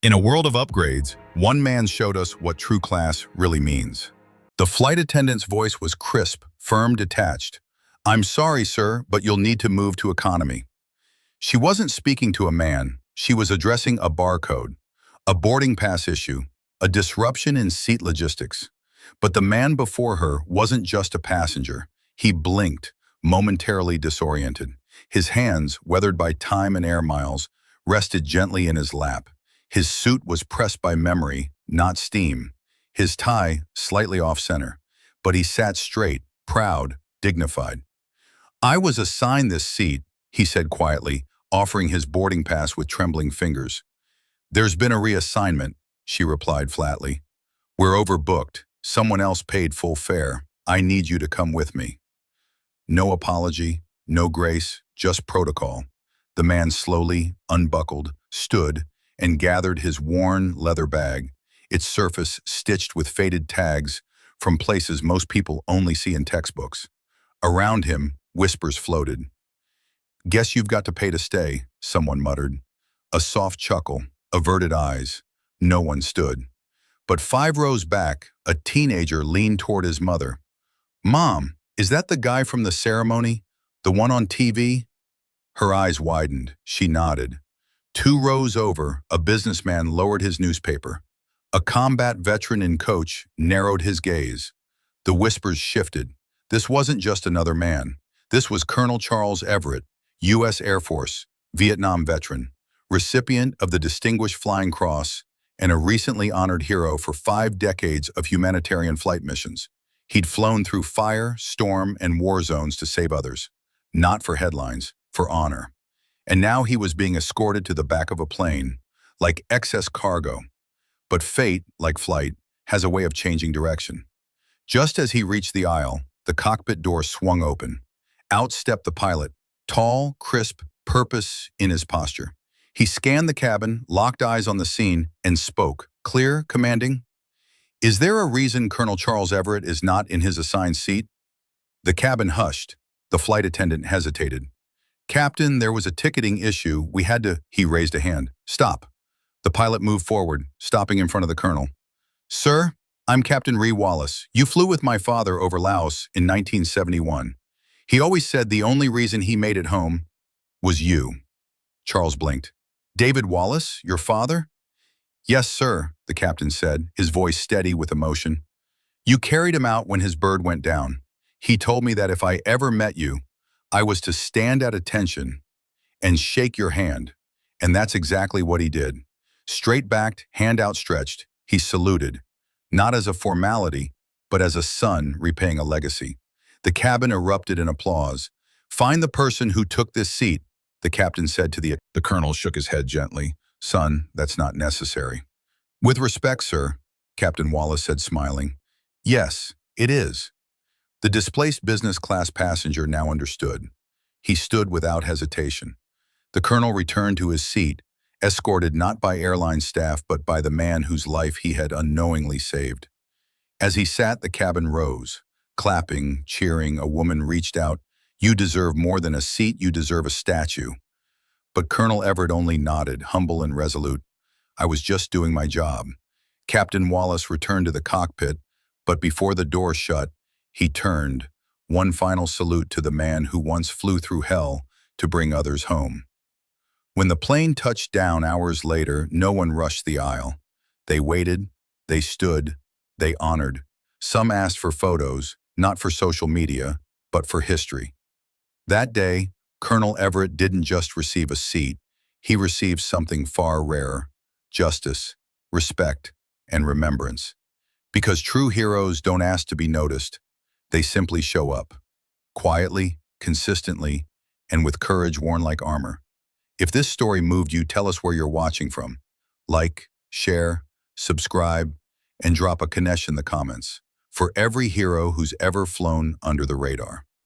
In a world of upgrades, one man showed us what true class really means. The flight attendant's voice was crisp, firm, detached. "I'm sorry, sir, but you'll need to move to economy." She wasn't speaking to a man. She was addressing a barcode, a boarding pass issue, a disruption in seat logistics. But the man before her wasn't just a passenger. He blinked, momentarily disoriented. His hands, weathered by time and air miles, rested gently in his lap. His suit was pressed by memory, not steam. His tie slightly off-center. But he sat straight, proud, dignified. "I was assigned this seat," he said quietly, offering his boarding pass with trembling fingers. "There's been a reassignment," she replied flatly. "We're overbooked. Someone else paid full fare. I need you to come with me." No apology, no grace, just protocol. The man slowly unbuckled, stood, and gathered his worn leather bag, its surface stitched with faded tags from places most people only see in textbooks. Around him, whispers floated. "Guess you've got to pay to stay," someone muttered. A soft chuckle, averted eyes. No one stood. But 5 rows back, a teenager leaned toward his mother. "Mom, is that the guy from the ceremony? The one on TV?" Her eyes widened. She nodded. 2 rows over, a businessman lowered his newspaper. A combat veteran and coach narrowed his gaze. The whispers shifted. This wasn't just another man. This was Colonel Charles Everett, U.S. Air Force, Vietnam veteran, recipient of the Distinguished Flying Cross, and a recently honored hero for 5 decades of humanitarian flight missions. He'd flown through fire, storm, and war zones to save others. Not for headlines, for honor. And now he was being escorted to the back of a plane, like excess cargo. But fate, like flight, has a way of changing direction. Just as he reached the aisle, the cockpit door swung open. Out stepped the pilot, tall, crisp, purpose in his posture. He scanned the cabin, locked eyes on the scene, and spoke, clear, commanding. "Is there a reason Colonel Charles Everett is not in his assigned seat?" The cabin hushed. The flight attendant hesitated. "Captain, there was a ticketing issue. We had to—" He raised a hand. "Stop." The pilot moved forward, stopping in front of the colonel. "Sir, I'm Captain Ree Wallace. You flew with my father over Laos in 1971. He always said the only reason he made it home was you." Charles blinked. "David Wallace, your father?" "Yes, sir," the captain said, his voice steady with emotion. "You carried him out when his bird went down. He told me that if I ever met you, I was to stand at attention and shake your hand, and that's exactly what he did. Straight-backed, hand outstretched, he saluted, not as a formality, but as a son repaying a legacy." The cabin erupted in applause. "Find the person who took this seat," the captain said to the... The colonel shook his head gently. "Son, that's not necessary." "With respect, sir," Captain Wallace said, smiling. "Yes, it is." The displaced business class passenger now understood. He stood without hesitation. The colonel returned to his seat, escorted not by airline staff but by the man whose life he had unknowingly saved. As he sat, the cabin rose. Clapping, cheering, a woman reached out. "You deserve more than a seat, you deserve a statue." But Colonel Everett only nodded, humble and resolute. "I was just doing my job." Captain Wallace returned to the cockpit, but before the door shut, he turned, one final salute to the man who once flew through hell to bring others home. When the plane touched down hours later, no one rushed the aisle. They waited, they stood, they honored. Some asked for photos, not for social media, but for history. That day, Colonel Everett didn't just receive a seat, he received something far rarer: justice, respect, and remembrance. Because true heroes don't ask to be noticed, they simply show up, quietly, consistently, and with courage worn like armor. If this story moved you, tell us where you're watching from. Like, share, subscribe, and drop a connection in the comments. For every hero who's ever flown under the radar.